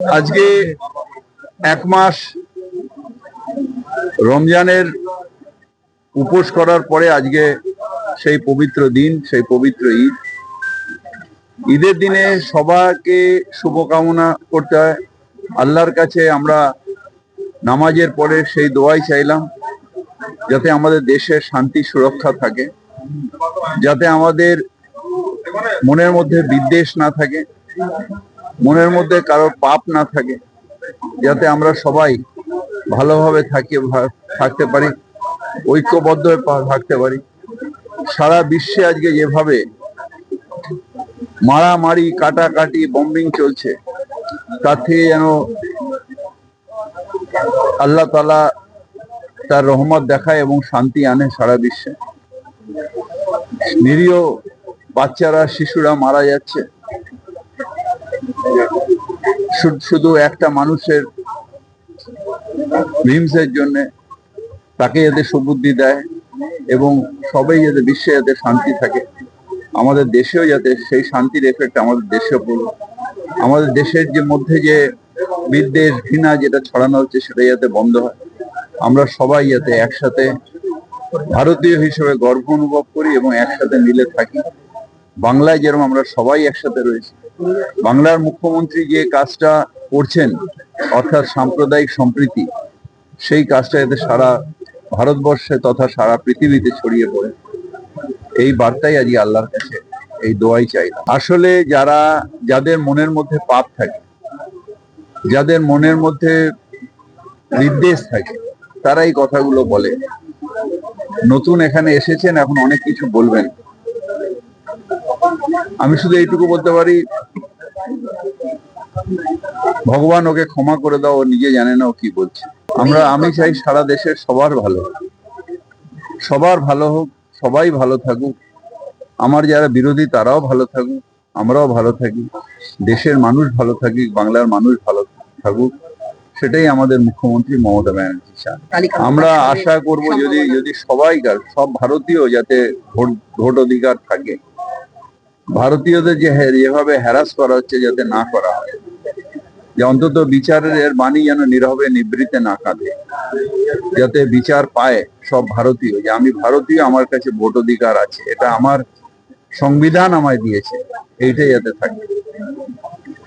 আজকে এক মাস রমজানের উপোস করার পরে আজকে সেই পবিত্র দিন, সেই পবিত্র ঈদ। ঈদের দিনে সবাইকে শুভকামনা করতে হয়। আল্লাহর কাছে আমরা নামাজের পরে সেই দোয়াই চাইলাম, যাতে আমাদের দেশের শান্তি সুরক্ষা থাকে, যাতে আমাদের মনের মধ্যে বিদ্বেষ না থাকে, মনের মধ্যে কারোর পাপ না থাকে, যাতে আমরা সবাই ভালোভাবে থাকতে পারি, ঐক্যবদ্ধ হয়ে থাকতে পারি। সারা বিশ্বে আজকে যেভাবে মারামারি, কাটাকাটি, বম্বিং চলছে, তার থেকে যেন আল্লাহ তাআলা তার রহমত দেখায় এবং শান্তি আনে সারা বিশ্বে। নিরীহ বাচ্চারা, শিশুরা মারা যাচ্ছে শুধু একটা মানুষের ভিমসের জন্য। তাকে যাতে সুবুদ্ধি দেয় এবং সবাই যাতে বিশ্বে যাতে শান্তি থাকে, আমাদের দেশেও যাতে সেই শান্তির এফেক্ট আমাদের দেশেও পড়ুক। আমাদের দেশের যে মধ্যে যে বিদ্বেষ, ঘৃণা যেটা ছড়ানো হচ্ছে, সেটা যাতে বন্ধ হয়। আমরা সবাই যাতে একসাথে ভারতীয় হিসেবে গর্ব অনুভব করি এবং একসাথে মিলে থাকি। বাংলায় যেরকম আমরা সবাই একসাথে রয়েছি, বাংলার মুখ্যমন্ত্রী যে কাজটা করছেন, অর্থাৎ সাম্প্রদায়িক সম্প্রীতি, সেই কাজটা যাতে সারা ভারতবর্ষে তথা সারা পৃথিবীতে ছড়িয়ে পড়ে, এই বার্তাই আজকে আল্লাহর কাছে এই দোয়াই চাই। আসলে যাদের মনের মধ্যে পাপ থাকে, যাদের মনের মধ্যে বিদ্বেষ থাকে, তারা এই কথাগুলো বলে। নতুন এখানে এসেছেন, এখন অনেক কিছু বলবেন। আমি শুধু এইটুকু বলতে পারি, ভগবান ওকে ক্ষমা করে দাও, ও নিজে জানে না ও কি বলছে। আমি চাই সারা দেশের সবার ভালো হোক, সবাই ভালো থাকুক। আমার যারা বিরোধী তারাও ভালো থাকুক, আমরাও ভালো থাকি, দেশের মানুষ ভালো থাকি, বাংলার মানুষ ভালো থাকুক, সেটাই আমাদের মুখ্যমন্ত্রী মমতা ব্যানার্জি চান। আমরা আশা করব যদি সব ভারতীয় যাতে ভোট অধিকার থাকে, ভারতীয়দের যেভাবে হ্যারাস করা হচ্ছে যাতে না করা হয়, যে অন্তত বিচারের বাণী যেন নীরবে নিবৃতে না কাঁদে, যাতে বিচার পায় সব ভারতীয়, যে আমি ভারতীয়, আমার কাছে ভোট অধিকার আছে, এটা আমার সংবিধান আমায় দিয়েছে, এইটাই যাতে থাকে।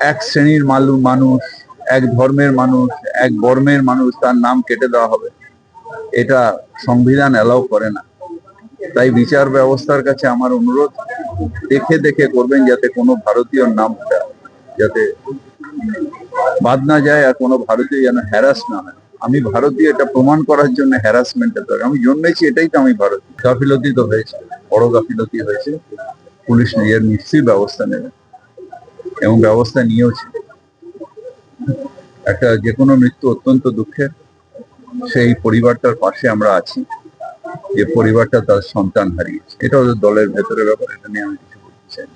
এক শ্রেণীর মানুষ, এক ধর্মের মানুষ, এক বর্মের মানুষ, তার নাম কেটে দেওয়া হবে, এটা সংবিধান অ্যালাউ করে না। তাই বিচার ব্যবস্থার কাছে আমার অনুরোধ, দেখে করবেন, যাতে কোনো ভারতীয় নাম যাতে বাদ না যায়, আর কোনো ভারতীয় যেন হ্যারাস না হয়। আমি ভারতীয় এটা প্রমাণ করার জন্য হ্যারাসমেন্টের দরকার। আমি জন্মেছি, এটাই তো আমি ভারতীয়। গাফিলতি তো হয়েছে, বড় গাফিলতি হয়েছে, পুলিশ নিজের নিশ্চয়ই ব্যবস্থা নেবে এবং ব্যবস্থা নিয়েওছে। যে কোনো মৃত্যু অত্যন্ত দুঃখের। সেই পরিবারটার পাশে আমরা আছি, যে পরিবারটা তার সন্তান হারিয়েছে। এটা ওদের দলের ভেতরের ব্যাপার, এটা নিয়ে আমি কিছু বলতে চাই।